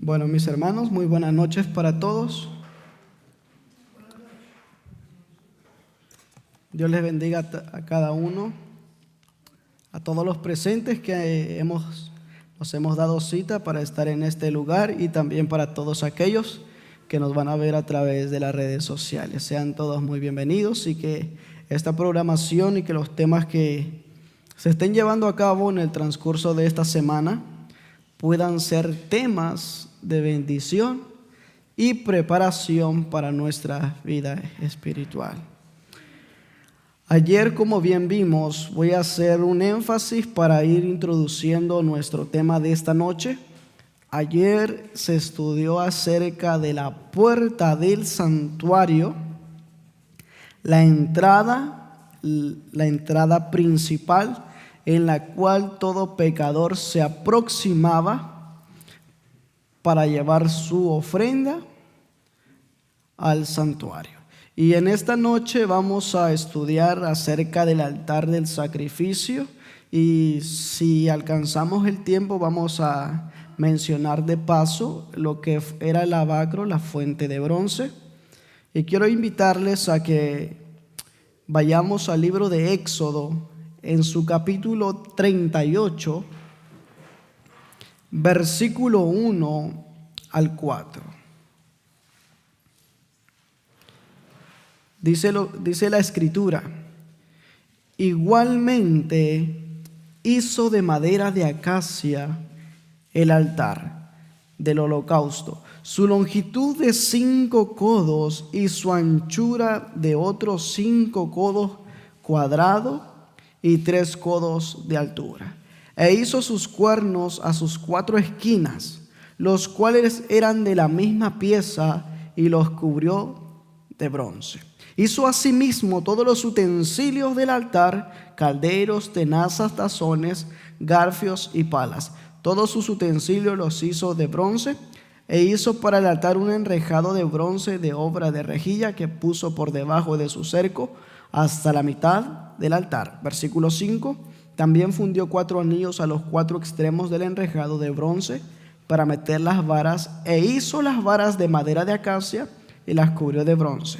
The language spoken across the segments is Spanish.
Bueno, mis hermanos, muy buenas noches para todos. Dios les bendiga a cada uno, a todos los presentes que nos hemos dado cita para estar en este lugar y también para todos aquellos que nos van a ver a través de las redes sociales. Sean todos muy bienvenidos y que esta programación y que los temas que se estén llevando a cabo en el transcurso de esta semana puedan ser temas de bendición y preparación para nuestra vida espiritual. Ayer, como bien vimos, voy a hacer un énfasis para ir introduciendo nuestro tema de esta noche. Ayer se estudió acerca de la puerta del santuario, la entrada principal en la cual todo pecador se aproximaba para llevar su ofrenda al santuario. Y en esta noche vamos a estudiar acerca del altar del sacrificio, y si alcanzamos el tiempo vamos a mencionar de paso lo que era el lavacro, la fuente de bronce. Y quiero invitarles a que vayamos al libro de Éxodo, en su capítulo 38, versículo 1 al 4. Dice la escritura: igualmente hizo de madera de acacia el altar del holocausto, su longitud de 5 codos y su anchura de otros 5 codos cuadrado y 3 codos de altura. E hizo sus cuernos a sus 4 esquinas, los cuales eran de la misma pieza, y los cubrió de bronce. Hizo asimismo todos los utensilios del altar: calderos, tenazas, tazones, garfios y palas. Todos sus utensilios los hizo de bronce. E hizo para el altar un enrejado de bronce de obra de rejilla, que puso por debajo de su cerco hasta la mitad del altar. Versículo 5. También fundió 4 anillos a los 4 extremos del enrejado de bronce para meter las varas, e hizo las varas de madera de acacia y las cubrió de bronce.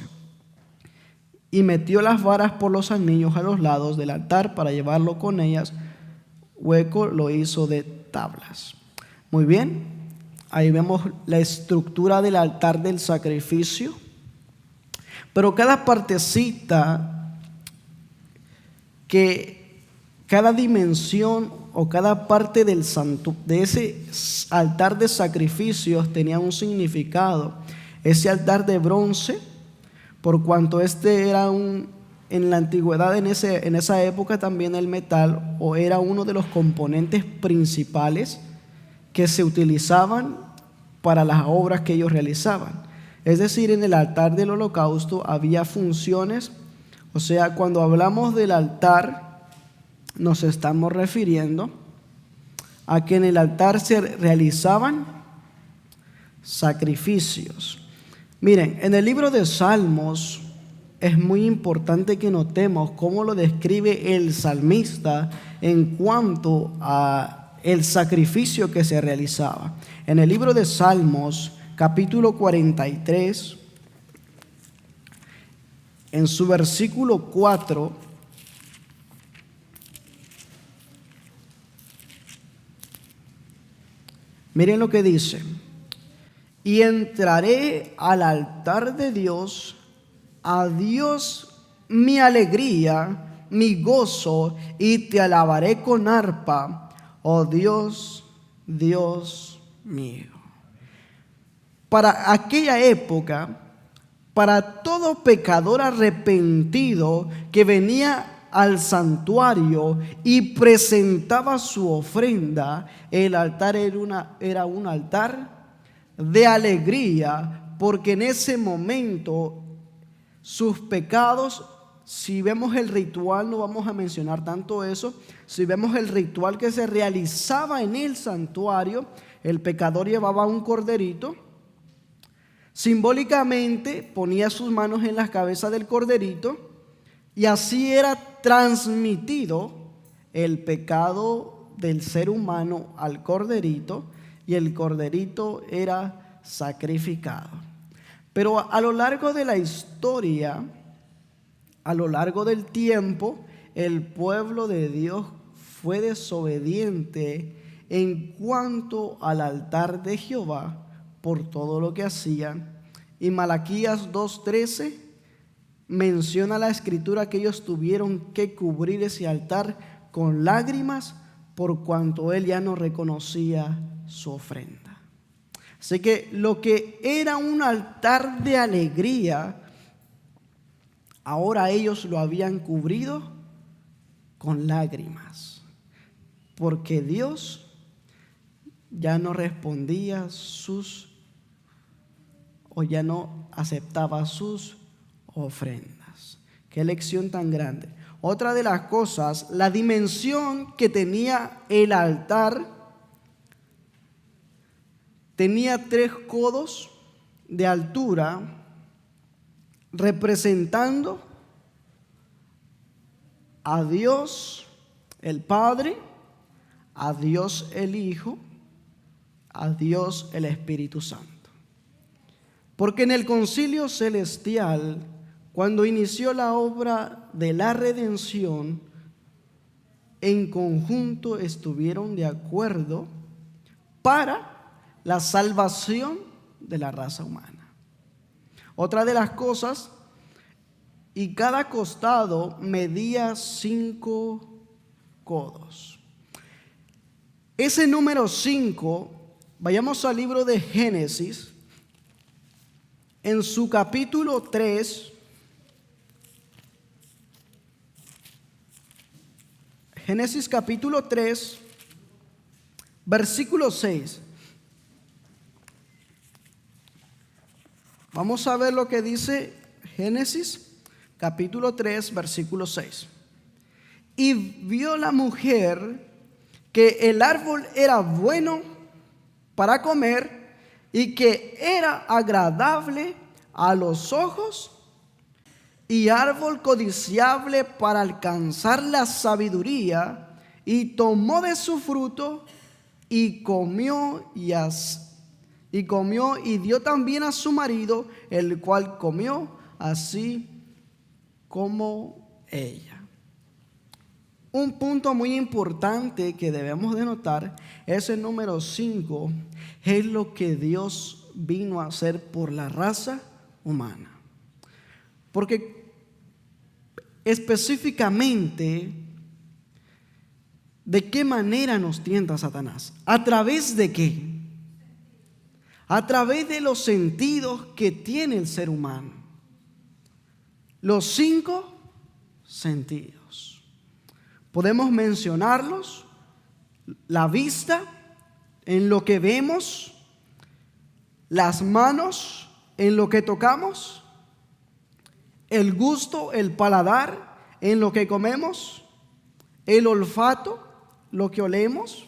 Y metió las varas por los anillos a los lados del altar para llevarlo con ellas. Hueco lo hizo de tablas. Muy bien, ahí vemos la estructura del altar del sacrificio. Pero cada partecita, que cada dimensión o cada parte de ese altar de sacrificios tenía un significado. Ese altar de bronce, por cuanto este era en la antigüedad, en esa época también el metal, o era uno de los componentes principales que se utilizaban para las obras que ellos realizaban. Es decir, en el altar del holocausto había funciones. O sea, cuando hablamos del altar, nos estamos refiriendo a que en el altar se realizaban sacrificios. Miren, en el libro de Salmos es muy importante que notemos cómo lo describe el salmista en cuanto a el sacrificio que se realizaba. En el libro de Salmos, capítulo 43, en su versículo 4, miren lo que dice: y entraré al altar de Dios, a Dios mi alegría, mi gozo, y te alabaré con arpa, oh Dios, Dios mío. Para aquella época, para todo pecador arrepentido que venía al santuario y presentaba su ofrenda, el altar era un altar de alegría, porque en ese momento sus pecados, si vemos el ritual, no vamos a mencionar tanto eso, si vemos el ritual que se realizaba en el santuario, el pecador llevaba un corderito. Simbólicamente ponía sus manos en la cabeza del corderito, y así era transmitido el pecado del ser humano al corderito, y el corderito era sacrificado. Pero a lo largo de la historia, a lo largo del tiempo, el pueblo de Dios fue desobediente en cuanto al altar de Jehová por todo lo que hacían. Y Malaquías 2:13 menciona la escritura que ellos tuvieron que cubrir ese altar con lágrimas por cuanto él ya no reconocía su ofrenda. Así que lo que era un altar de alegría, ahora ellos lo habían cubrido con lágrimas, porque Dios ya no respondía ya no aceptaba sus ofrendas. Qué lección tan grande. Otra de las cosas, la dimensión que tenía el altar, tenía 3 codos de altura, representando a Dios el Padre, a Dios el Hijo, a Dios el Espíritu Santo. Porque en el concilio celestial, cuando inició la obra de la redención, en conjunto estuvieron de acuerdo para la salvación de la raza humana. Otra de las cosas, y cada costado medía 5 codos. Ese número 5, vayamos al libro de Génesis, en su capítulo 3, Génesis capítulo 3, versículo 6. Vamos a ver lo que dice Génesis capítulo 3, versículo 6. Y vio la mujer que el árbol era bueno para comer y que era agradable a los ojos y árbol codiciable para alcanzar la sabiduría, y tomó de su fruto y comió y dio también a su marido, el cual comió así como ella. Un punto muy importante que debemos de notar es el número 5, es lo que Dios vino a hacer por la raza humana. Porque específicamente, ¿de qué manera nos tienta Satanás? ¿A través de qué? A través de los sentidos que tiene el ser humano. Los 5 sentidos. Podemos mencionarlos: la vista, en lo que vemos; las manos, en lo que tocamos; el gusto, el paladar, en lo que comemos; el olfato, lo que olemos;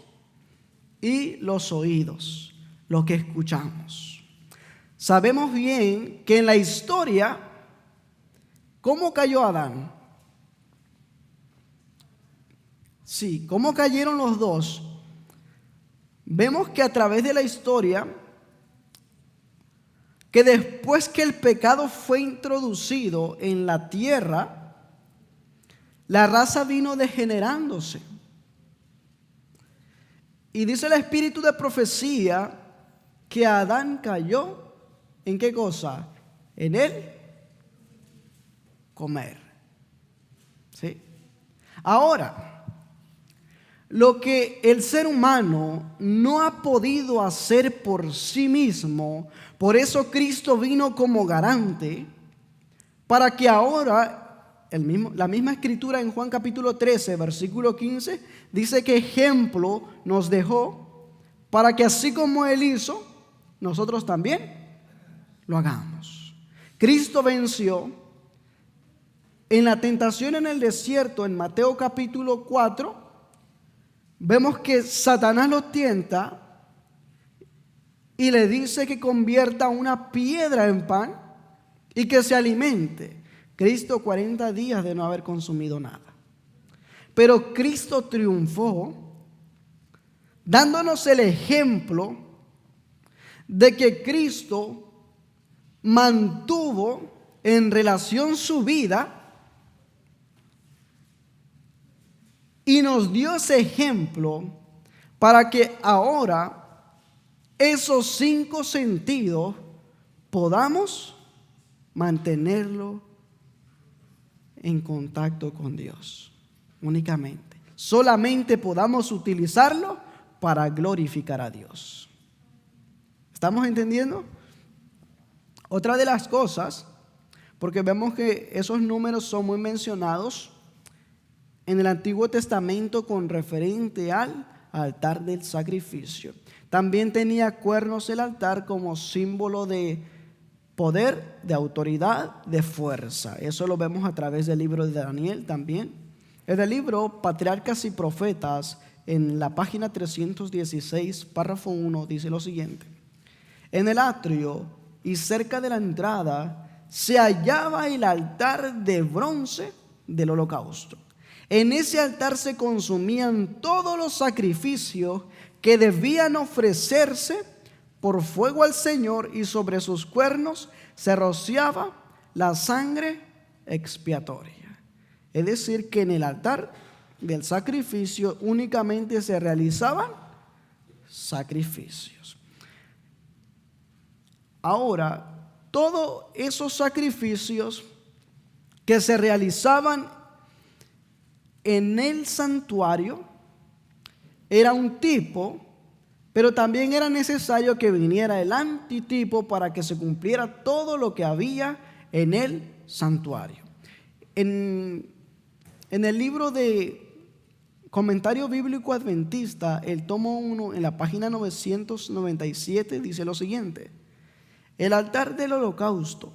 y los oídos, lo que escuchamos. Sabemos bien que en la historia, ¿cómo cayó Adán? Sí, ¿cómo cayeron los dos? Vemos que a través de la historia, que después que el pecado fue introducido en la tierra, la raza vino degenerándose. Y dice el espíritu de profecía que Adán cayó ¿en qué cosa? En el comer. ¿Sí? Ahora, lo que el ser humano no ha podido hacer por sí mismo, por eso Cristo vino como garante, para que ahora, la misma escritura en Juan capítulo 13, versículo 15, dice que ejemplo nos dejó para que así como Él hizo, nosotros también lo hagamos. Cristo venció en la tentación en el desierto, en Mateo capítulo 4. Vemos que Satanás lo tienta y le dice que convierta una piedra en pan y que se alimente. Cristo 40 días de no haber consumido nada. Pero Cristo triunfó dándonos el ejemplo de que Cristo mantuvo en relación su vida y nos dio ese ejemplo para que ahora esos 5 sentidos podamos mantenerlo en contacto con Dios únicamente. Solamente podamos utilizarlo para glorificar a Dios. ¿Estamos entendiendo? Otra de las cosas, porque vemos que esos números son muy mencionados en el Antiguo Testamento con referente al altar del sacrificio. También tenía cuernos el altar como símbolo de poder, de autoridad, de fuerza. Eso lo vemos a través del libro de Daniel también. En el libro Patriarcas y Profetas, en la página 316, párrafo 1, dice lo siguiente: en el atrio y cerca de la entrada se hallaba el altar de bronce del holocausto. En ese altar se consumían todos los sacrificios que debían ofrecerse por fuego al Señor, y sobre sus cuernos se rociaba la sangre expiatoria. Es decir, que en el altar del sacrificio únicamente se realizaban sacrificios. Ahora, todos esos sacrificios que se realizaban en el santuario era un tipo, pero también era necesario que viniera el antitipo para que se cumpliera todo lo que había en el santuario. En el libro de Comentario Bíblico Adventista, el tomo 1, en la página 997, dice lo siguiente: el altar del holocausto,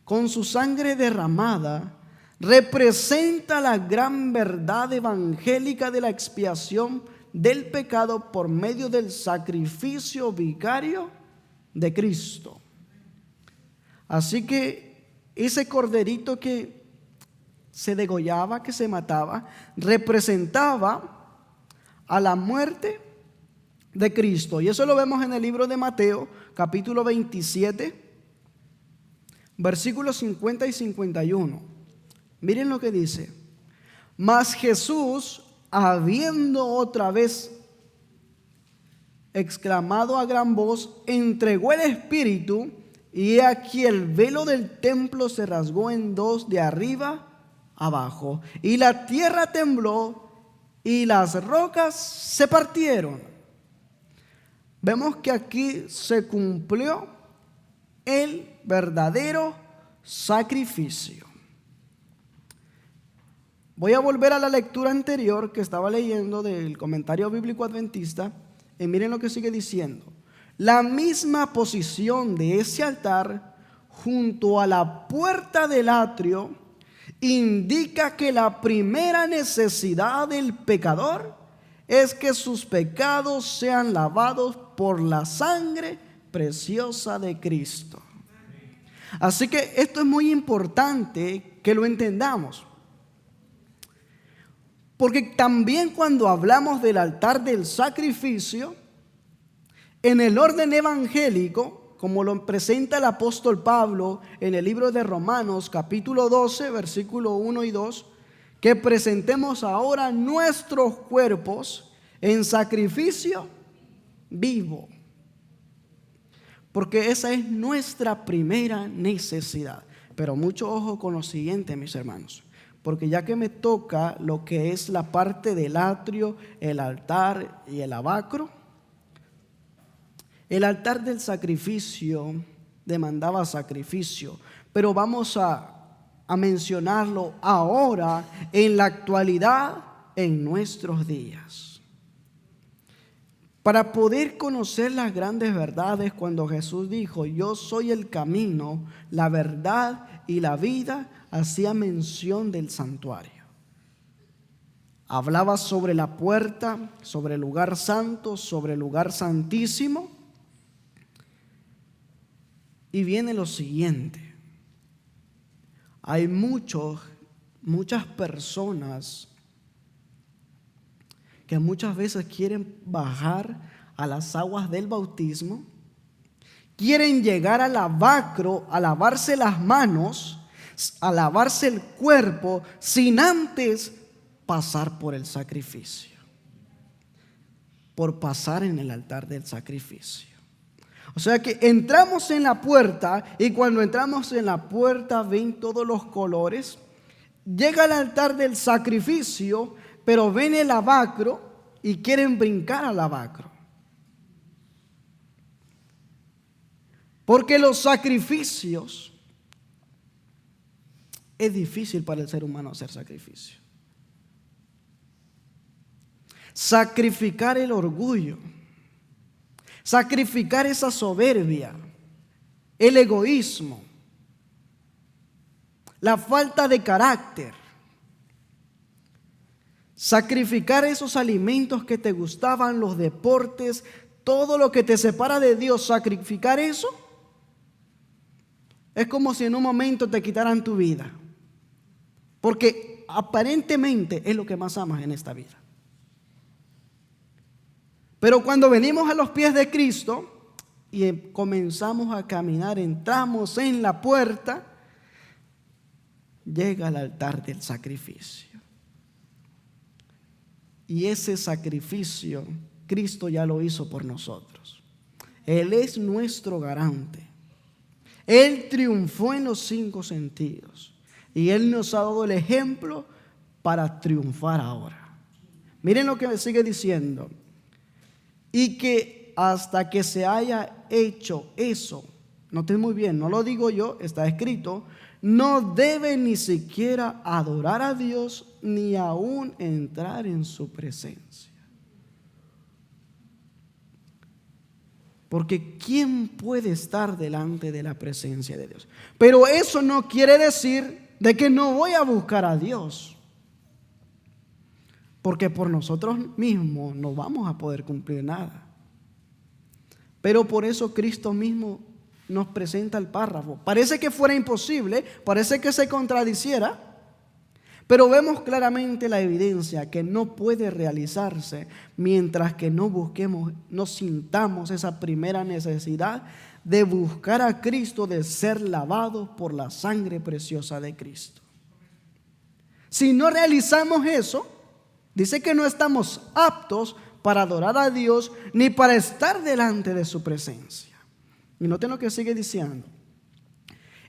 con su sangre derramada, representa la gran verdad evangélica de la expiación del pecado por medio del sacrificio vicario de Cristo. Así que ese corderito que se degollaba, que se mataba, representaba a la muerte de Cristo. Y eso lo vemos en el libro de Mateo, capítulo 27, versículos 50 y 51. Miren lo que dice: mas Jesús, habiendo otra vez exclamado a gran voz, entregó el Espíritu, y he aquí el velo del templo se rasgó en dos de arriba abajo, y la tierra tembló y las rocas se partieron. Vemos que aquí se cumplió el verdadero sacrificio. Voy a volver a la lectura anterior que estaba leyendo del Comentario Bíblico Adventista, y miren lo que sigue diciendo: la misma posición de ese altar junto a la puerta del atrio indica que la primera necesidad del pecador es que sus pecados sean lavados por la sangre preciosa de Cristo. Así que esto es muy importante que lo entendamos, porque también cuando hablamos del altar del sacrificio, en el orden evangélico, como lo presenta el apóstol Pablo en el libro de Romanos, capítulo 12, versículo 1 y 2, que presentemos ahora nuestros cuerpos en sacrificio vivo, porque esa es nuestra primera necesidad. Pero mucho ojo con lo siguiente, mis hermanos, porque ya que me toca lo que es la parte del atrio, el altar y el lavacro, el altar del sacrificio demandaba sacrificio, pero vamos a mencionarlo ahora, en la actualidad, en nuestros días. Para poder conocer las grandes verdades, cuando Jesús dijo: yo soy el camino, la verdad y la vida, hacía mención del santuario. Hablaba sobre la puerta, sobre el lugar santo, sobre el lugar santísimo. Y viene lo siguiente: hay muchas personas que muchas veces quieren bajar a las aguas del bautismo quieren llegar al lavacro, a lavarse las manos, a lavarse el cuerpo, sin antes pasar por el sacrificio, por pasar en el altar del sacrificio. O sea que entramos en la puerta, y cuando entramos en la puerta ven todos los colores. Llega al altar del sacrificio, pero ven el lavacro y quieren brincar al lavacro. Porque los sacrificios, es difícil para el ser humano hacer sacrificio. Sacrificar el orgullo, sacrificar esa soberbia, el egoísmo, la falta de carácter, sacrificar esos alimentos que te gustaban, los deportes, todo lo que te separa de Dios, sacrificar eso, es como si en un momento te quitaran tu vida, porque aparentemente es lo que más amas en esta vida. Pero cuando venimos a los pies de Cristo y comenzamos a caminar, entramos en la puerta, llega al altar del sacrificio. Y ese sacrificio Cristo ya lo hizo por nosotros. Él es nuestro garante. Él triunfó en los 5 sentidos. Y Él nos ha dado el ejemplo para triunfar ahora. Miren lo que sigue diciendo. Y que hasta que se haya hecho eso, noten muy bien, no lo digo yo, está escrito, no debe ni siquiera adorar a Dios ni aún entrar en su presencia. Porque ¿quién puede estar delante de la presencia de Dios? Pero eso no quiere decir de que no voy a buscar a Dios. Porque por nosotros mismos no vamos a poder cumplir nada. Pero por eso Cristo mismo nos presenta el párrafo. Parece que fuera imposible, parece que se contradiciera, pero vemos claramente la evidencia que no puede realizarse mientras que no busquemos, no sintamos esa primera necesidad de buscar a Cristo, de ser lavados por la sangre preciosa de Cristo. Si no realizamos eso, dice que no estamos aptos para adorar a Dios ni para estar delante de su presencia. Y noten lo que sigue diciendo.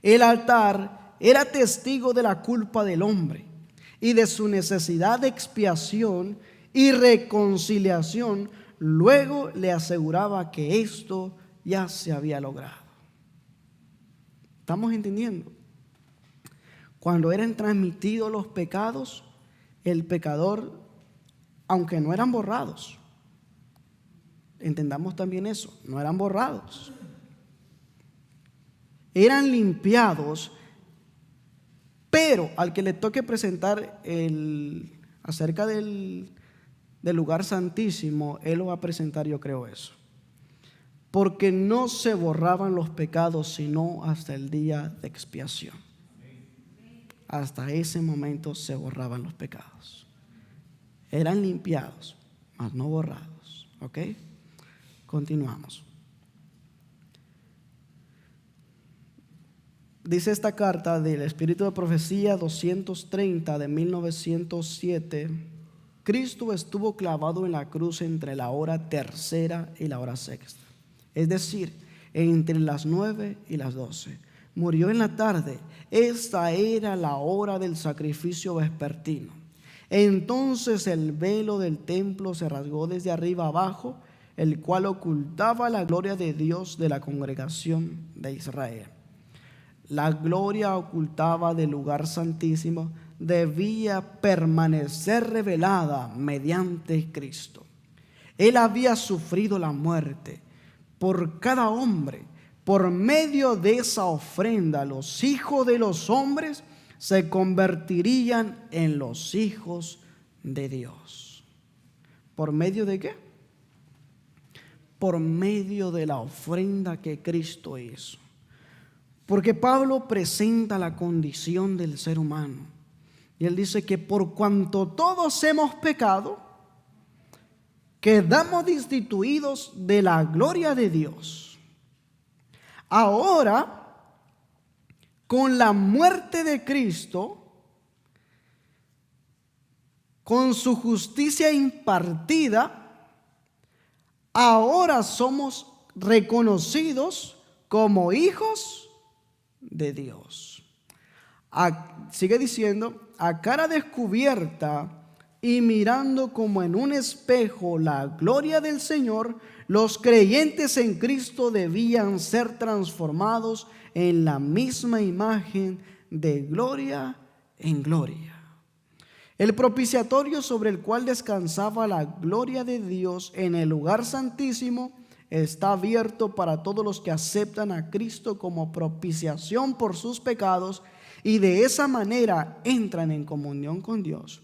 El altar era testigo de la culpa del hombre y de su necesidad de expiación y reconciliación. Luego le aseguraba que esto ya se había logrado. ¿Estamos entendiendo? Cuando eran transmitidos los pecados, el pecador, aunque no eran borrados, entendamos también eso, no eran borrados, eran limpiados, pero al que le toque presentar acerca del lugar santísimo, él lo va a presentar, yo creo eso, porque no se borraban los pecados sino hasta el día de expiación. Hasta ese momento se borraban los pecados. Eran limpiados, mas no borrados. ¿Ok? Continuamos. Dice esta carta del Espíritu de Profecía 230 de 1907. Cristo estuvo clavado en la cruz entre la hora tercera y la hora sexta. Es decir, entre las 9 y las 12. Murió en la tarde. Esta era la hora del sacrificio vespertino. Entonces el velo del templo se rasgó desde arriba abajo, el cual ocultaba la gloria de Dios de la congregación de Israel. La gloria ocultaba del lugar santísimo debía permanecer revelada mediante Cristo. Él había sufrido la muerte por cada hombre. Por medio de esa ofrenda, los hijos de los hombres se convertirían en los hijos de Dios. ¿Por medio de qué? Por medio de la ofrenda que Cristo hizo. Porque Pablo presenta la condición del ser humano. Y él dice que por cuanto todos hemos pecado, quedamos destituidos de la gloria de Dios. Ahora, con la muerte de Cristo, con su justicia impartida, ahora somos reconocidos como hijos de Dios. Sigue diciendo, a cara descubierta y mirando como en un espejo la gloria del Señor, los creyentes en Cristo debían ser transformados en la misma imagen de gloria en gloria. El propiciatorio sobre el cual descansaba la gloria de Dios en el lugar santísimo está abierto para todos los que aceptan a Cristo como propiciación por sus pecados y de esa manera entran en comunión con Dios.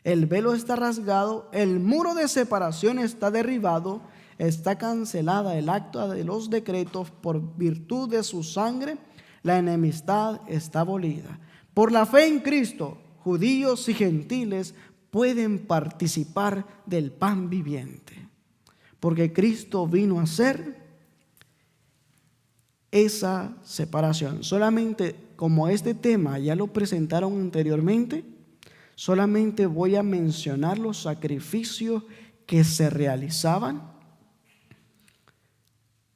El velo está rasgado, el muro de separación está derribado, está cancelada el acta de los decretos por virtud de su sangre, la enemistad está abolida. Por la fe en Cristo, judíos y gentiles pueden participar del pan viviente, porque Cristo vino a hacer esa separación. Solamente como este tema ya lo presentaron anteriormente, solamente voy a mencionar los sacrificios que se realizaban.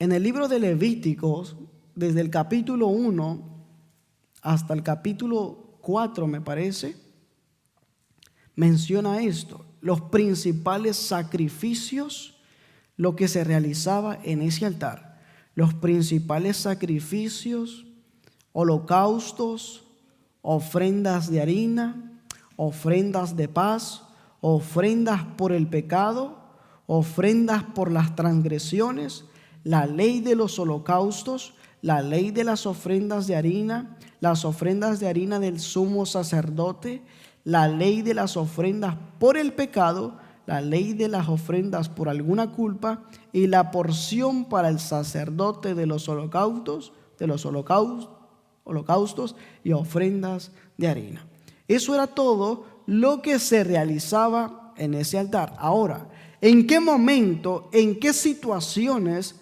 En el libro de Levíticos, desde el capítulo 1 hasta el capítulo 4, me parece, menciona esto, los principales sacrificios, lo que se realizaba en ese altar, los principales sacrificios, holocaustos, ofrendas de harina, ofrendas de paz, ofrendas por el pecado, ofrendas por las transgresiones, la ley de los holocaustos, la ley de las ofrendas de harina, las ofrendas de harina del sumo sacerdote, la ley de las ofrendas por el pecado, la ley de las ofrendas por alguna culpa y la porción para el sacerdote de los holocaustos, holocaustos y ofrendas de harina. Eso era todo lo que se realizaba en ese altar. Ahora, ¿en qué momento, en qué situaciones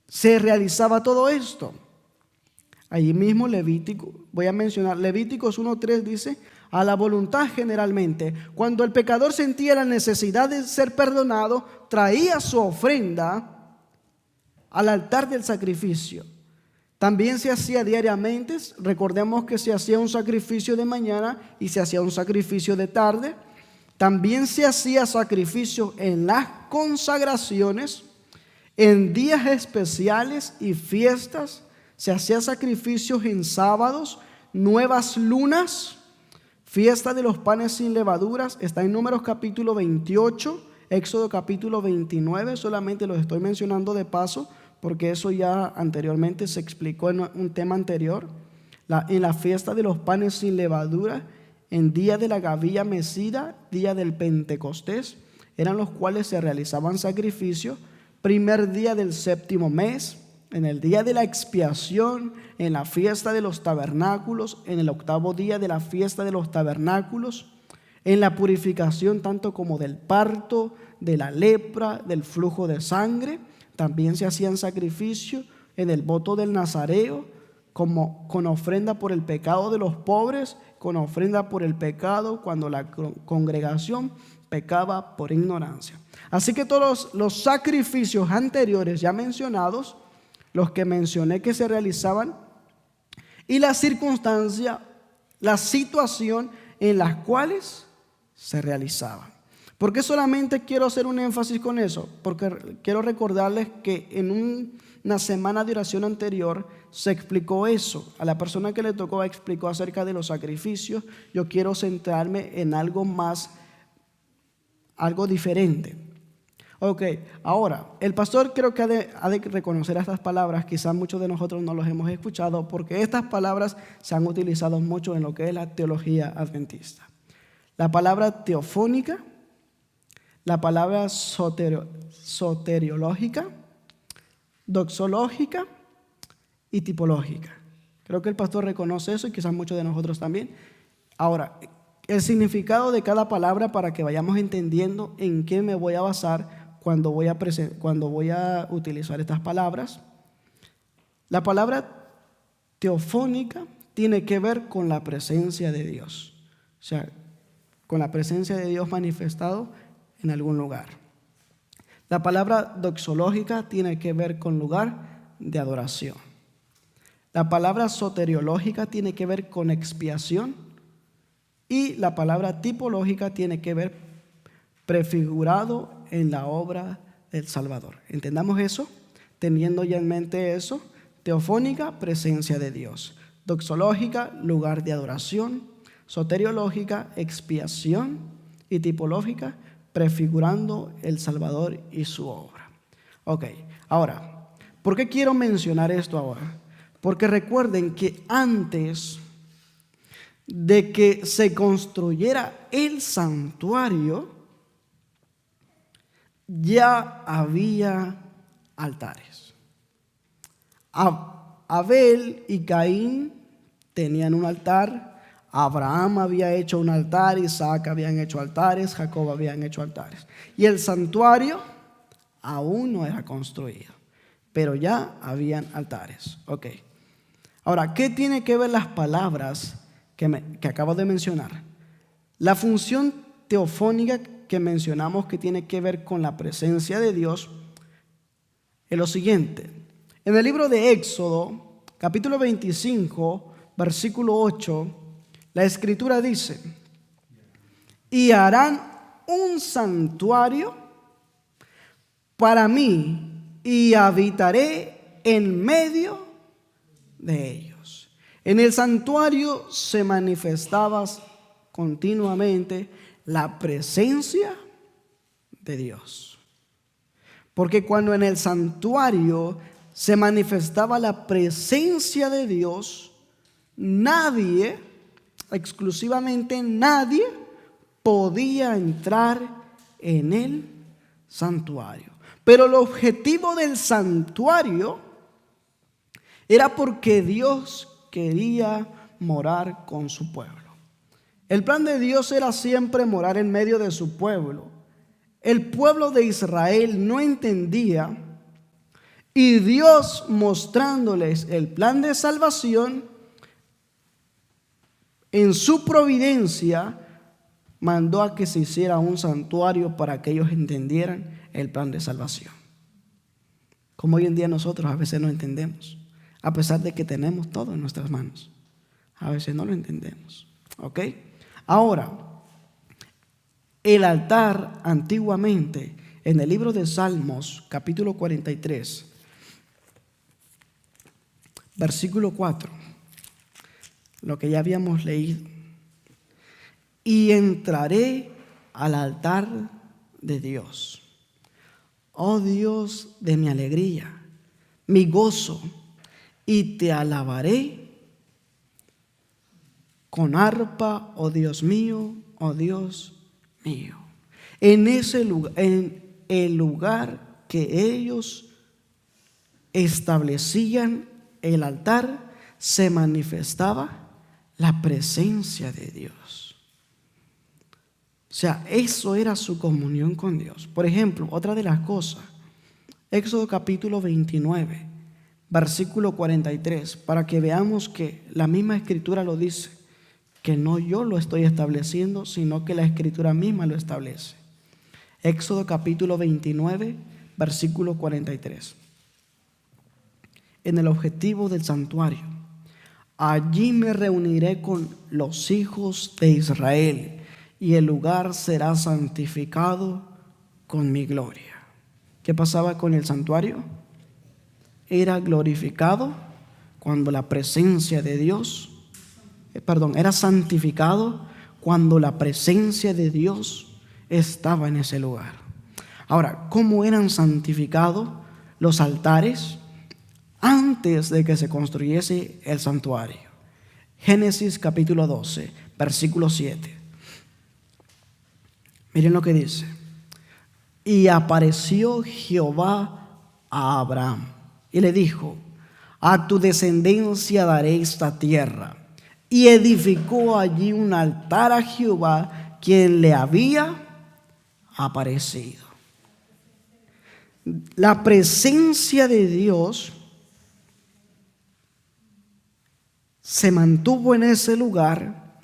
se realizaba todo esto? Allí mismo Levítico, voy a mencionar, Levíticos 1:3 dice, a la voluntad generalmente, cuando el pecador sentía la necesidad de ser perdonado, traía su ofrenda al altar del sacrificio. También se hacía diariamente, recordemos que se hacía un sacrificio de mañana y se hacía un sacrificio de tarde. También se hacía sacrificio en las consagraciones, en días especiales y fiestas. Se hacía sacrificios en sábados, nuevas lunas, fiesta de los panes sin levaduras. Está en Números capítulo 28, Éxodo capítulo 29. Solamente los estoy mencionando de paso, porque eso ya anteriormente se explicó en un tema anterior. En la fiesta de los panes sin levadura, en día de la gavilla mecida, día del Pentecostés, eran los cuales se realizaban sacrificios. Primer día del séptimo mes, en el día de la expiación, en la fiesta de los tabernáculos, en el octavo día de la fiesta de los tabernáculos, en la purificación tanto como del parto, de la lepra, del flujo de sangre. También se hacían sacrificios en el voto del Nazareo, como con ofrenda por el pecado de los pobres, con ofrenda por el pecado cuando la congregación pecaba por ignorancia. Así que todos los sacrificios anteriores ya mencionados, los que mencioné que se realizaban, y la circunstancia, la situación en las cuales se realizaban. ¿Por qué solamente quiero hacer un énfasis con eso? Porque quiero recordarles que en una semana de oración anterior se explicó eso. A la persona que le tocó explicó acerca de los sacrificios. Yo quiero centrarme en algo más, algo diferente. Ok, ahora, el pastor creo que ha de reconocer estas palabras. Quizás muchos de nosotros no los hemos escuchado, porque estas palabras se han utilizado mucho en lo que es la teología adventista. La palabra teofónica, la palabra soteriológica, doxológica y tipológica. Creo que el pastor reconoce eso y quizás muchos de nosotros también. Ahora, el significado de cada palabra para que vayamos entendiendo en qué me voy a basar cuando voy a utilizar estas palabras. La palabra teofónica tiene que ver con la presencia de Dios. O sea, con la presencia de Dios manifestado en algún lugar. La palabra doxológica tiene que ver con lugar de adoración. La palabra soteriológica tiene que ver con expiación. Y la palabra tipológica tiene que ver prefigurado en la obra del Salvador. ¿Entendamos eso? Teniendo ya en mente eso, teofónica, presencia de Dios. Doxológica, lugar de adoración. Soteriológica, expiación. Y tipológica, prefigurando el Salvador y su obra. Ok, ahora, ¿por qué quiero mencionar esto ahora? Porque recuerden que antes de que se construyera el santuario, ya había altares. Abel y Caín tenían un altar, Abraham había hecho un altar, Isaac habían hecho altares, Jacob habían hecho altares. Y el santuario aún no era construido, pero ya habían altares. Ok. Ahora, ¿qué tiene que ver las palabras que acabo de mencionar? La función teofónica que mencionamos, que tiene que ver con la presencia de Dios, es lo siguiente. En el libro de Éxodo, capítulo 25, versículo 8, la Escritura dice: y harán un santuario para mí y habitaré en medio de ellos. En el santuario se manifestaba continuamente la presencia de Dios. Porque cuando en el santuario se manifestaba la presencia de Dios, nadie, exclusivamente nadie, podía entrar en el santuario. Pero el objetivo del santuario era porque Dios quería morar con su pueblo. El plan de Dios era siempre morar en medio de su pueblo. El pueblo de Israel no entendía, y Dios, mostrándoles el plan de salvación, en su providencia mandó a que se hiciera un santuario para que ellos entendieran el plan de salvación. Como hoy en día nosotros a veces no entendemos, a pesar de que tenemos todo en nuestras manos. A veces no lo entendemos. ¿Ok? Ahora, el altar antiguamente, en el libro de Salmos, capítulo 43, versículo 4, lo que ya habíamos leído: y entraré al altar de Dios, oh Dios de mi alegría, mi gozo, y te alabaré con arpa, oh Dios mío, oh Dios mío. En ese lugar, en el lugar que ellos establecían el altar, se manifestaba la presencia de Dios. O sea, eso era su comunión con Dios. Por ejemplo, otra de las cosas, Éxodo capítulo 29, versículo 43, para que veamos que la misma Escritura lo dice, que no yo lo estoy estableciendo, sino que la Escritura misma lo establece. Éxodo capítulo 29, versículo 43. En el objetivo del santuario: allí me reuniré con los hijos de Israel, y el lugar será santificado con mi gloria. ¿Qué pasaba con el santuario? Era glorificado cuando la presencia de Dios, era santificado cuando la presencia de Dios estaba en ese lugar. Ahora, ¿cómo eran santificados los altares antes de que se construyese el santuario? Génesis capítulo 12, versículo 7. Miren lo que dice: y apareció Jehová a Abraham y le dijo: a tu descendencia daré esta tierra. Y edificó allí un altar a Jehová, quien le había aparecido. La presencia de Dios se mantuvo en ese lugar.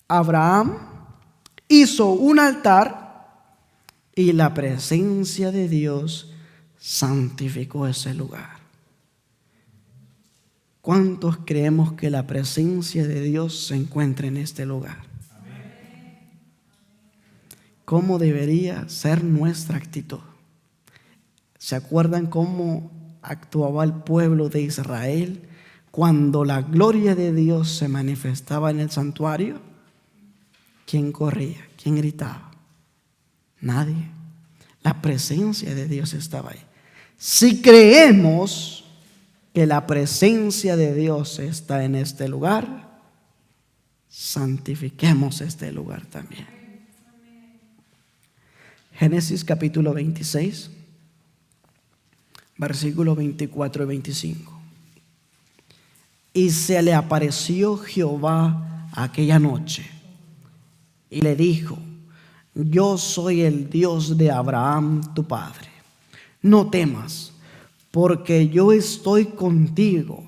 Abraham hizo un altar y la presencia de Dios santificó ese lugar. ¿Cuántos creemos que la presencia de Dios se encuentra en este lugar? ¿Cómo debería ser nuestra actitud? ¿Se acuerdan cómo actuaba el pueblo de Israel cuando la gloria de Dios se manifestaba en el santuario? ¿Quién corría? ¿Quién gritaba? Nadie. La presencia de Dios estaba ahí. Si creemos que la presencia de Dios está en este lugar, santifiquemos este lugar también. Génesis capítulo 26, versículos 24 y 25. Y se le apareció Jehová aquella noche y le dijo: yo soy el Dios de Abraham tu padre. No temas, porque yo estoy contigo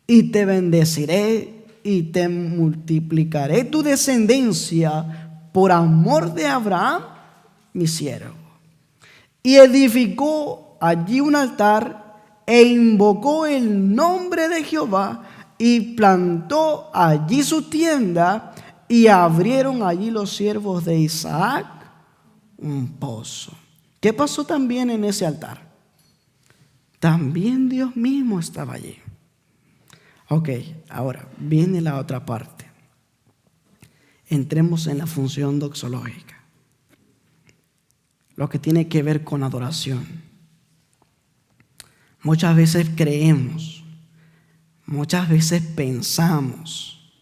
y te bendeciré y te multiplicaré tu descendencia por amor de Abraham, mi siervo. Y edificó allí un altar e invocó el nombre de Jehová y plantó allí su tienda y abrieron allí los siervos de Isaac un pozo. ¿Qué pasó también en ese altar? También Dios mismo estaba allí. Ok, ahora viene la otra parte. Entremos en la función doxológica, lo que tiene que ver con adoración. Muchas veces creemos, muchas veces pensamos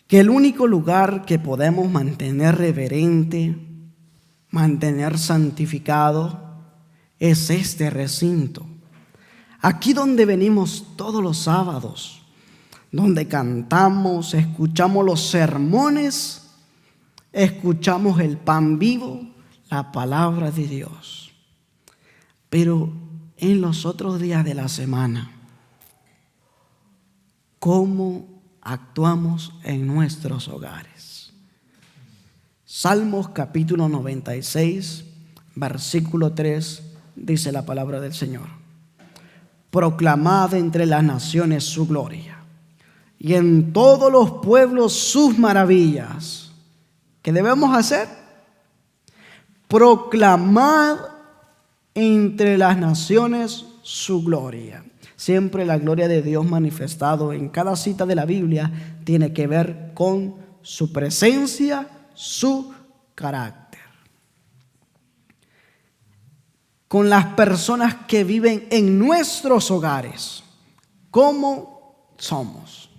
que el único lugar que podemos mantener reverente, mantener santificado, es este recinto. Aquí donde venimos todos los sábados, donde cantamos, escuchamos los sermones, escuchamos el pan vivo, la palabra de Dios. Pero en los otros días de la semana, ¿cómo actuamos en nuestros hogares? Salmos capítulo 96, versículo 3, dice la palabra del Señor: proclamad entre las naciones su gloria y en todos los pueblos sus maravillas. ¿Qué debemos hacer? Proclamad entre las naciones su gloria. Siempre la gloria de Dios manifestado en cada cita de la Biblia tiene que ver con su presencia, su carácter. Con las personas que viven en nuestros hogares, ¿cómo somos?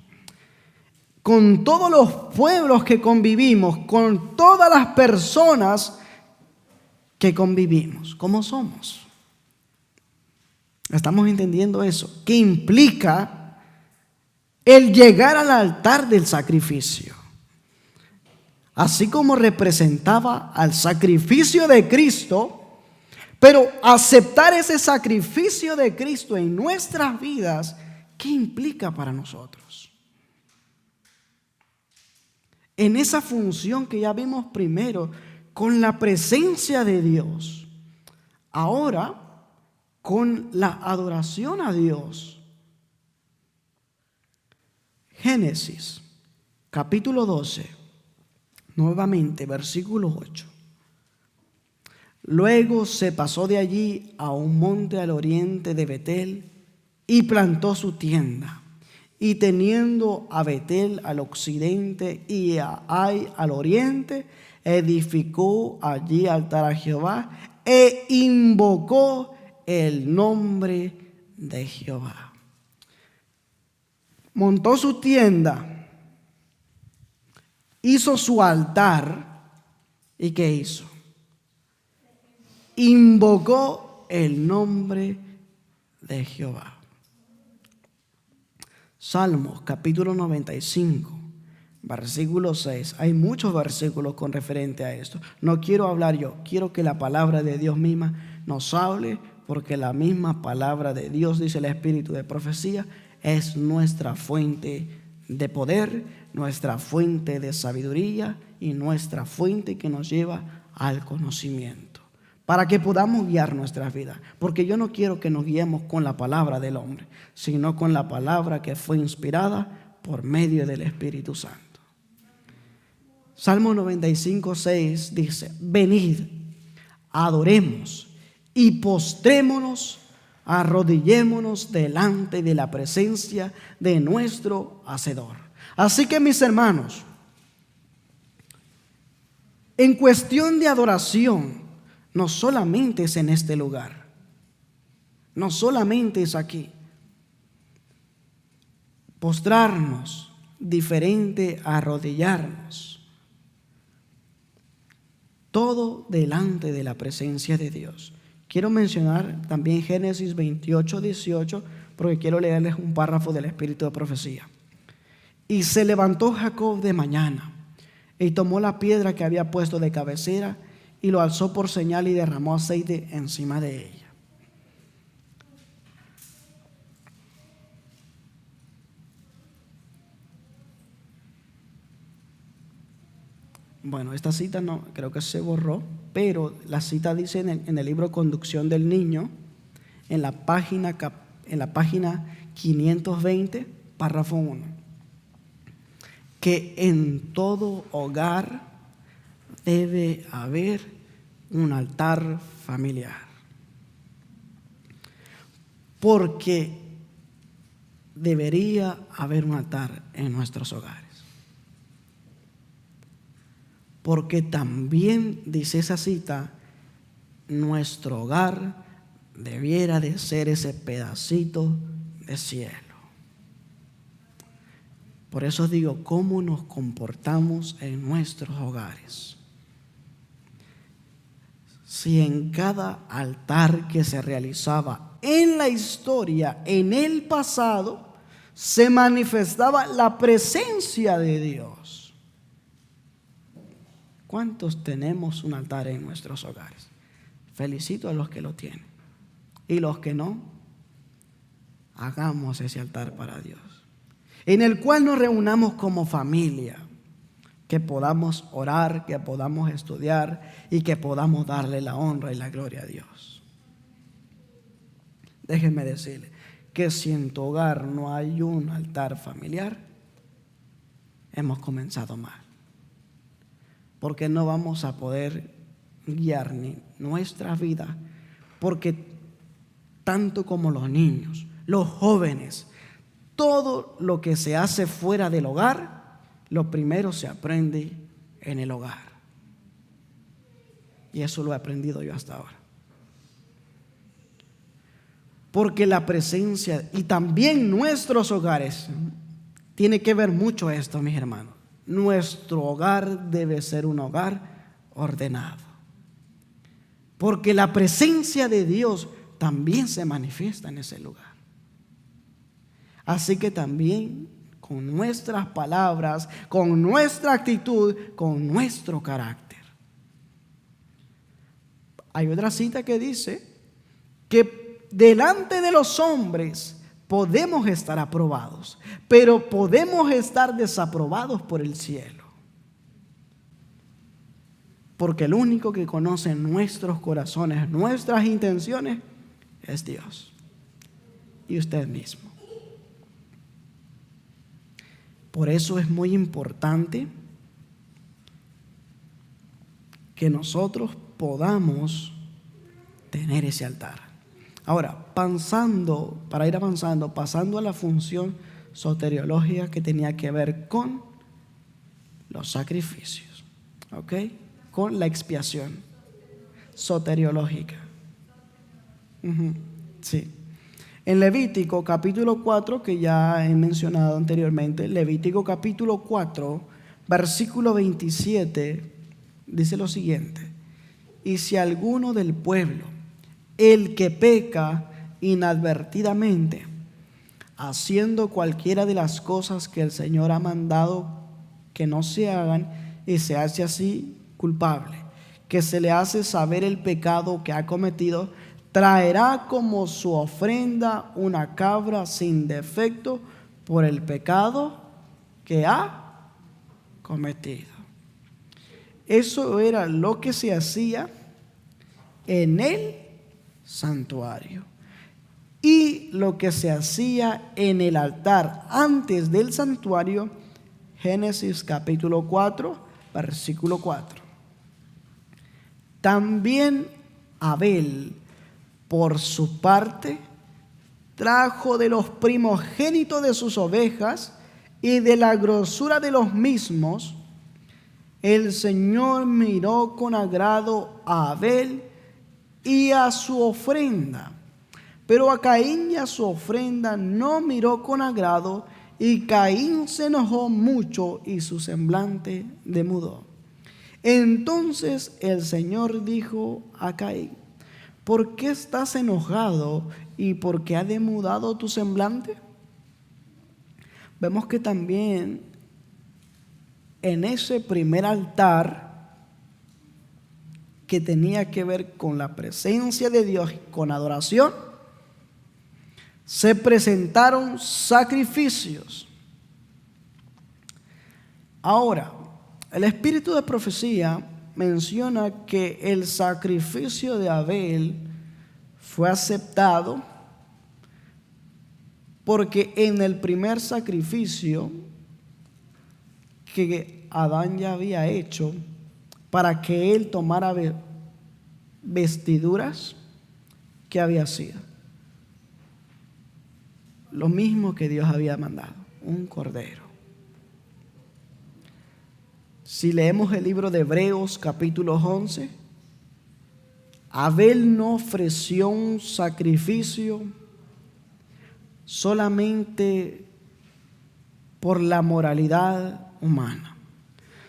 Con todos los pueblos que convivimos, con todas las personas que convivimos, ¿cómo somos? ¿Estamos entendiendo eso? ¿Qué implica el llegar al altar del sacrificio? Así como representaba al sacrificio de Cristo, pero aceptar ese sacrificio de Cristo en nuestras vidas, ¿qué implica para nosotros? En esa función que ya vimos primero, con la presencia de Dios, ahora con la adoración a Dios. Génesis, capítulo 12, nuevamente, versículo 8. Luego se pasó de allí a un monte al oriente de Betel y plantó su tienda. Y teniendo a Betel al occidente y a Ai al oriente, edificó allí altar a Jehová e invocó el nombre de Jehová. Montó su tienda, hizo su altar, ¿y qué hizo? Invocó el nombre de Jehová. Salmos capítulo 95, versículo 6. Hay muchos versículos con referente a esto. No quiero hablar yo, quiero que la palabra de Dios misma nos hable, porque la misma palabra de Dios, dice el Espíritu de profecía, es nuestra fuente de poder, nuestra fuente de sabiduría y nuestra fuente que nos lleva al conocimiento, para que podamos guiar nuestras vidas. Porque yo no quiero que nos guiemos con la palabra del hombre, sino con la palabra que fue inspirada por medio del Espíritu Santo. Salmo 95:6 dice: venid, adoremos y postrémonos, arrodillémonos delante de la presencia de nuestro Hacedor. Así que, mis hermanos, en cuestión de adoración, no solamente es en este lugar, no solamente es aquí. Postrarnos, diferente a arrodillarnos. Todo delante de la presencia de Dios. Quiero mencionar también Génesis 28:18, porque quiero leerles un párrafo del espíritu de profecía. Y se levantó Jacob de mañana, y tomó la piedra que había puesto de cabecera, y lo alzó por señal, y derramó aceite encima de ella. Bueno, esta cita no, creo que se borró, pero la cita dice en el libro Conducción del Niño, en la página 520, párrafo 1, que en todo hogar debe haber un altar familiar. Porque debería haber un altar en nuestros hogares. Porque también, dice esa cita, nuestro hogar debiera de ser ese pedacito de cielo. Por eso digo, ¿cómo nos comportamos en nuestros hogares? Si en cada altar que se realizaba en la historia, en el pasado, se manifestaba la presencia de Dios. ¿Cuántos tenemos un altar en nuestros hogares? Felicito a los que lo tienen. Y los que no, hagamos ese altar para Dios, en el cual nos reunamos como familia, que podamos orar, que podamos estudiar y que podamos darle la honra y la gloria a Dios. Déjenme decirle que si en tu hogar no hay un altar familiar, hemos comenzado mal. Porque no vamos a poder guiar ni nuestra vida, porque tanto como los niños, los jóvenes, todo lo que se hace fuera del hogar, lo primero se aprende en el hogar. Y eso lo he aprendido yo hasta ahora. Porque la presencia y también nuestros hogares, tiene que ver mucho esto, mis hermanos. Nuestro hogar debe ser un hogar ordenado, porque la presencia de Dios también se manifiesta en ese lugar. Así que también con nuestras palabras, con nuestra actitud, con nuestro carácter. Hay otra cita que dice que delante de los hombres podemos estar aprobados, pero podemos estar desaprobados por el cielo. Porque el único que conoce nuestros corazones, nuestras intenciones, es Dios y usted mismo. Por eso es muy importante que nosotros podamos tener ese altar. Ahora, para ir avanzando, pasando a la función soteriológica que tenía que ver con los sacrificios, ¿ok? Con la expiación soteriológica. Sí. En Levítico capítulo 4, que ya he mencionado anteriormente, Levítico capítulo 4, versículo 27, dice lo siguiente: y si alguno del pueblo, el que peca inadvertidamente, haciendo cualquiera de las cosas que el Señor ha mandado que no se hagan, y se hace así culpable, que se le hace saber el pecado que ha cometido, traerá como su ofrenda una cabra sin defecto por el pecado que ha cometido. Eso era lo que se hacía en el santuario. Y lo que se hacía en el altar antes del santuario, Génesis capítulo 4, versículo 4. También Abel, por su parte, trajo de los primogénitos de sus ovejas y de la grosura de los mismos. El Señor miró con agrado a Abel y a su ofrenda, pero a Caín y a su ofrenda no miró con agrado, y Caín se enojó mucho y su semblante demudó. Entonces el Señor dijo a Caín: ¿por qué estás enojado y por qué ha demudado tu semblante? Vemos que también en ese primer altar, que tenía que ver con la presencia de Dios, con adoración, se presentaron sacrificios. Ahora, el espíritu de profecía menciona que el sacrificio de Abel fue aceptado porque en el primer sacrificio que Adán ya había hecho, para que él tomara vestiduras, que había sido lo mismo que Dios había mandado, un cordero. Si leemos el libro de Hebreos capítulo 11, Abel no ofreció un sacrificio solamente por la moralidad humana,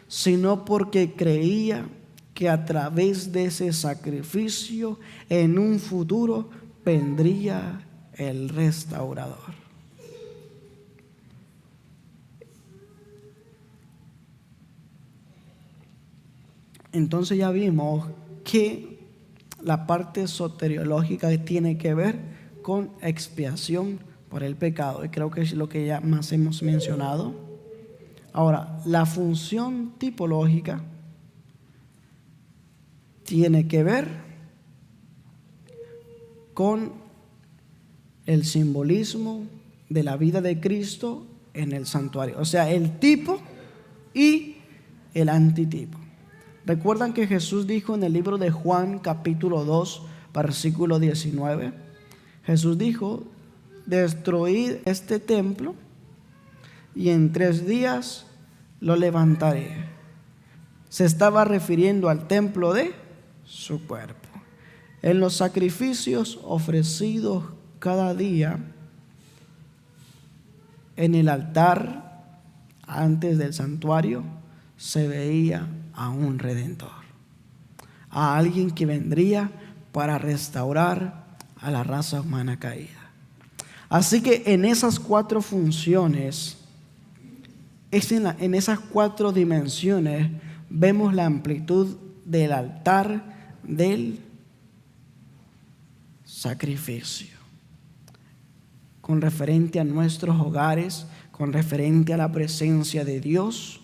sino porque creía que a través de ese sacrificio en un futuro vendría el restaurador. Entonces ya vimos que la parte soteriológica tiene que ver con expiación por el pecado, y creo que es lo que ya más hemos mencionado. Ahora, la función tipológica tiene que ver con el simbolismo de la vida de Cristo en el santuario, o sea, el tipo y el antitipo. ¿Recuerdan que Jesús dijo en el libro de Juan capítulo 2, versículo 19? Jesús dijo: destruid este templo y en 3 días lo levantaré. Se estaba refiriendo al templo de su cuerpo. En los sacrificios ofrecidos cada día en el altar antes del santuario se veía a un redentor, a alguien que vendría para restaurar a la raza humana caída. Así que en esas 4 funciones, en esas 4 dimensiones, vemos la amplitud del altar del sacrificio, con referente a nuestros hogares, con referente a la presencia de Dios,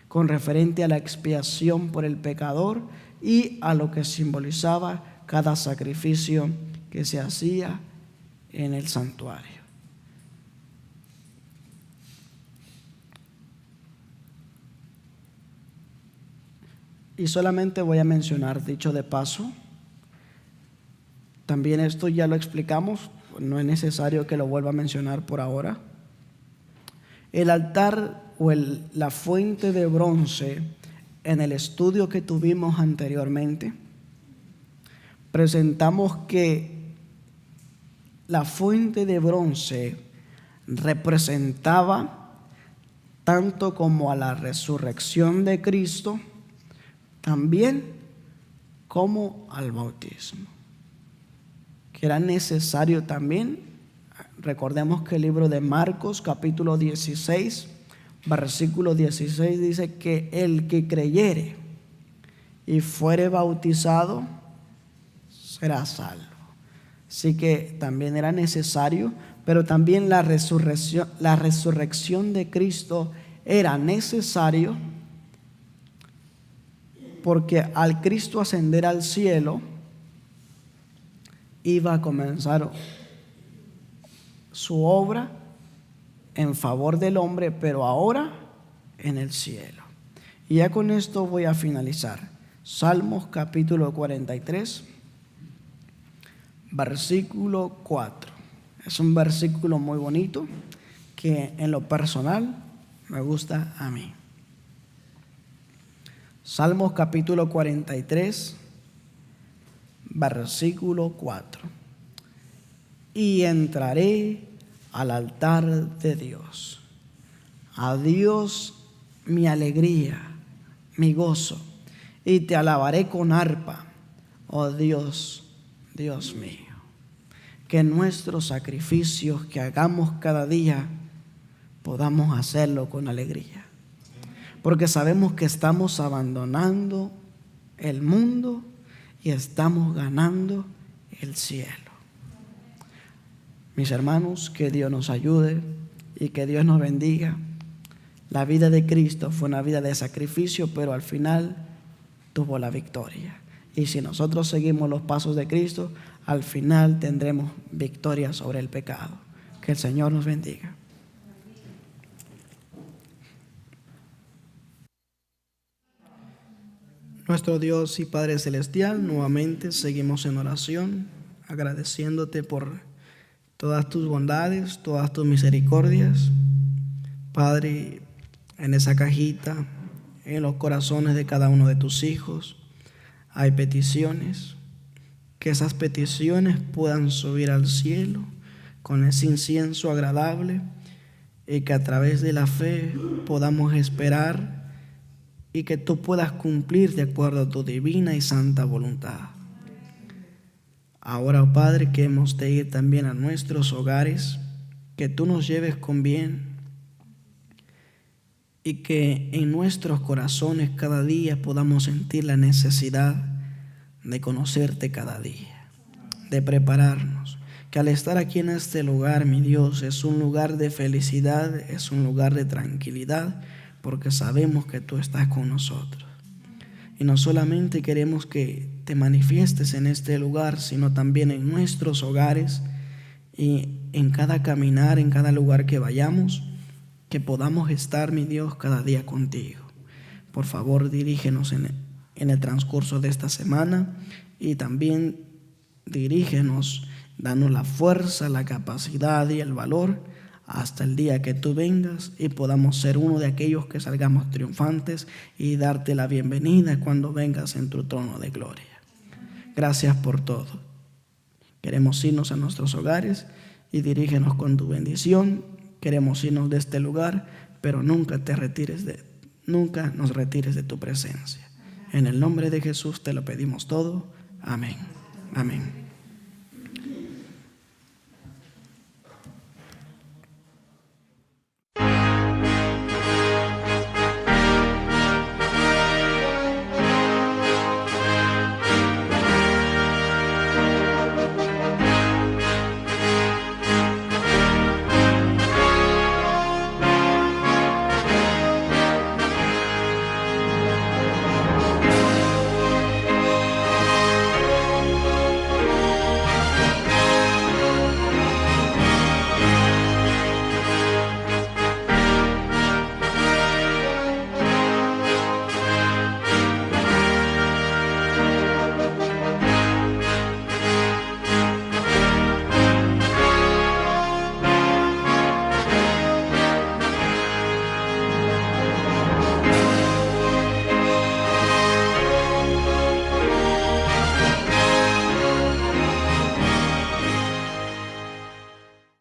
con referente a la expiación por el pecador y a lo que simbolizaba cada sacrificio que se hacía en el santuario. Y solamente voy a mencionar, dicho de paso, también esto ya lo explicamos, no es necesario que lo vuelva a mencionar por ahora. El altar o la fuente de bronce, en el estudio que tuvimos anteriormente, presentamos que la fuente de bronce representaba tanto como a la resurrección de Cristo, también como al bautismo, que era necesario también. Recordemos que el libro de Marcos capítulo 16, versículo 16 dice que el que creyere y fuere bautizado serás salvo. Así que también era necesario, pero también la resurrección de Cristo era necesario, porque al Cristo ascender al cielo, iba a comenzar su obra en favor del hombre, pero ahora en el cielo. Y ya con esto voy a finalizar. Salmos capítulo 43, versículo 4. Es un versículo muy bonito que en lo personal me gusta a mí. Salmos capítulo 43, versículo 4. Y entraré al altar de Dios. A Dios mi alegría, mi gozo, y te alabaré con arpa, oh Dios, Dios mío. Que nuestros sacrificios que hagamos cada día podamos hacerlo con alegría, porque sabemos que estamos abandonando el mundo y estamos ganando el cielo. Mis hermanos, que Dios nos ayude y que Dios nos bendiga. La vida de Cristo fue una vida de sacrificio, pero al final tuvo la victoria. Y si nosotros seguimos los pasos de Cristo, al final tendremos victoria sobre el pecado. Que el Señor nos bendiga. Nuestro Dios y Padre Celestial, nuevamente seguimos en oración, agradeciéndote por todas tus bondades, todas tus misericordias. Padre, en esa cajita, en los corazones de cada uno de tus hijos, hay peticiones. Que esas peticiones puedan subir al cielo con ese incienso agradable, y que a través de la fe podamos esperar y que tú puedas cumplir de acuerdo a tu divina y santa voluntad. Ahora, oh Padre, que hemos de ir también a nuestros hogares, que tú nos lleves con bien y que en nuestros corazones cada día podamos sentir la necesidad de conocerte cada día, de prepararnos. Que al estar aquí en este lugar, mi Dios, es un lugar de felicidad, es un lugar de tranquilidad, porque sabemos que tú estás con nosotros. Y no solamente queremos que te manifiestes en este lugar, sino también en nuestros hogares y en cada caminar, en cada lugar que vayamos, que podamos estar, mi Dios, cada día contigo. Por favor, dirígenos en el transcurso de esta semana, y también dirígenos, danos la fuerza, la capacidad y el valor hasta el día que tú vengas y podamos ser uno de aquellos que salgamos triunfantes y darte la bienvenida cuando vengas en tu trono de gloria. Gracias por todo. Queremos irnos a nuestros hogares y dirígenos con tu bendición. Queremos irnos de este lugar, pero nunca nos retires de tu presencia. En el nombre de Jesús te lo pedimos todo. Amén. Amén.